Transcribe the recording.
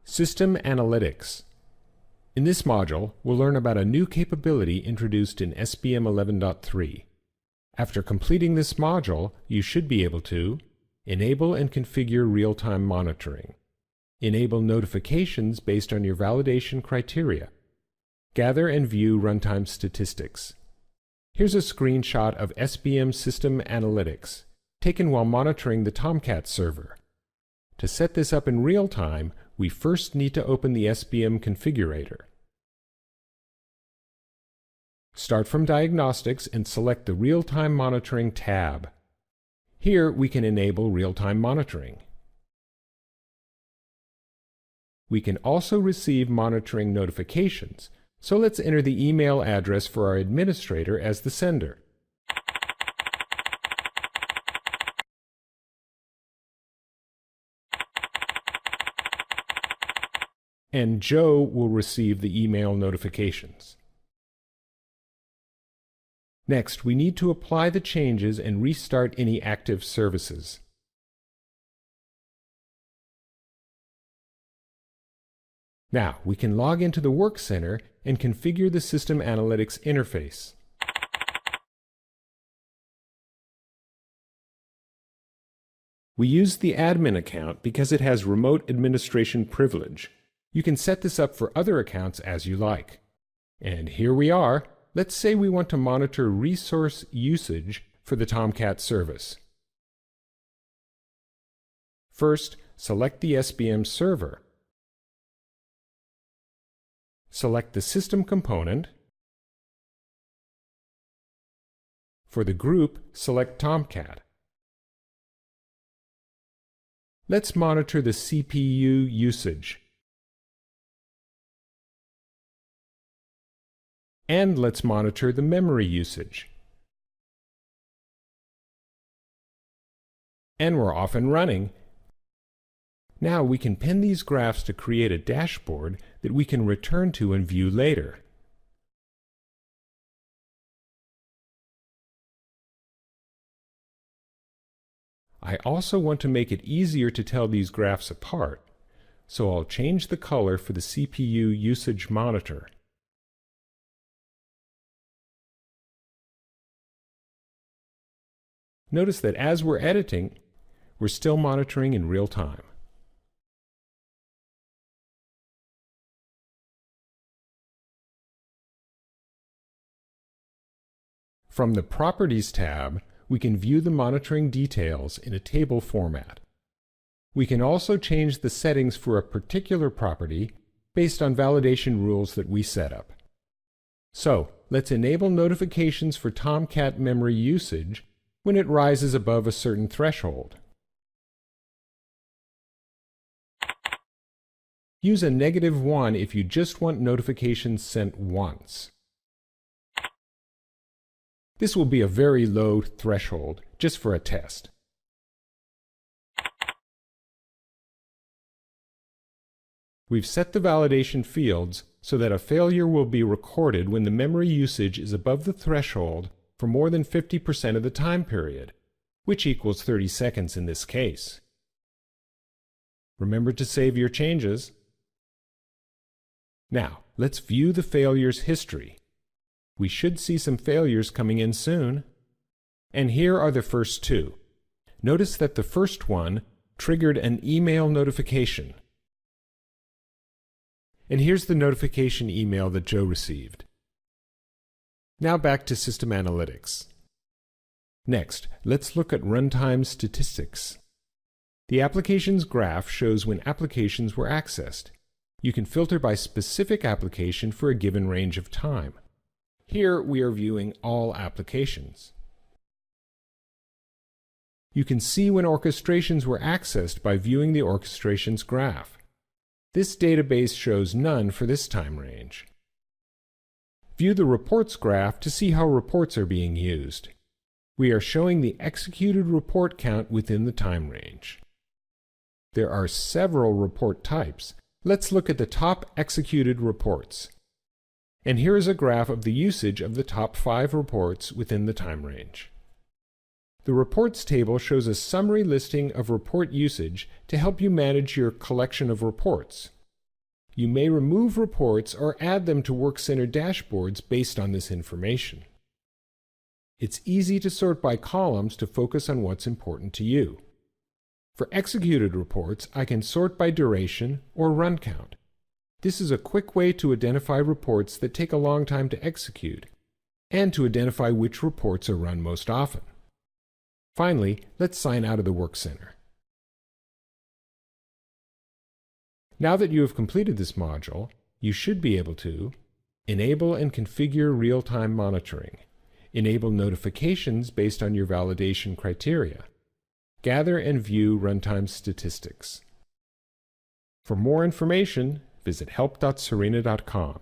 System Analytics. In this module, we'll learn about a new capability introduced in SBM 11.3. After completing this module, you should be able to enable and configure real-time monitoring, enable notifications based on your validation criteria, gather and view runtime statistics. Here's a screenshot of SBM System Analytics, taken while monitoring the Tomcat server. To set this up in real time, we first need to open the SBM configurator. Start from Diagnostics and select the Real-Time Monitoring tab. Here we can enable real-time monitoring. We can also receive monitoring notifications, so let's enter the email address for our administrator as the sender. And Joe will receive the email notifications. Next, we need to apply the changes and restart any active services. Now, we can log into the Work Center and configure the System Analytics interface. We use the admin account because it has remote administration privilege. You can set this up for other accounts as you like. And here we are. Let's say we want to monitor resource usage for the Tomcat service. First, select the SBM server. Select the system component. For the group, select Tomcat. Let's monitor the CPU usage. And let's monitor the memory usage. And we're off and running. Now we can pin these graphs to create a dashboard that we can return to and view later. I also want to make it easier to tell these graphs apart, so I'll change the color for the CPU usage monitor. Notice that as we're editing, we're still monitoring in real time. From the Properties tab, we can view the monitoring details in a table format. We can also change the settings for a particular property based on validation rules that we set up. So, let's enable notifications for Tomcat memory usage when it rises above a certain threshold. Use a -1 if you just want notifications sent once. This will be a very low threshold, just for a test. We've set the validation fields so that a failure will be recorded when the memory usage is above the threshold for more than 50% of the time period, which equals 30 seconds in this case. Remember to save your changes. Now, let's view the failures history. We should see some failures coming in soon. And here are the first two. Notice that the first one triggered an email notification. And here's the notification email that Joe received. Now back to System Analytics. Next, let's look at runtime statistics. The applications graph shows when applications were accessed. You can filter by specific application for a given range of time. Here we are viewing all applications. You can see when orchestrations were accessed by viewing the orchestrations graph. This database shows none for this time range. View the reports graph to see how reports are being used. We are showing the executed report count within the time range. There are several report types. Let's look at the top executed reports. And here is a graph of the usage of the top 5 reports within the time range. The Reports table shows a summary listing of report usage to help you manage your collection of reports. You may remove reports or add them to Workcenter dashboards based on this information. It's easy to sort by columns to focus on what's important to you. For executed reports, I can sort by duration or run count. This is a quick way to identify reports that take a long time to execute, and to identify which reports are run most often. Finally, let's sign out of the Workcenter. Now that you have completed this module, you should be able to enable and configure real-time monitoring, enable notifications based on your validation criteria, gather and view runtime statistics. For more information, visit help.serena.com.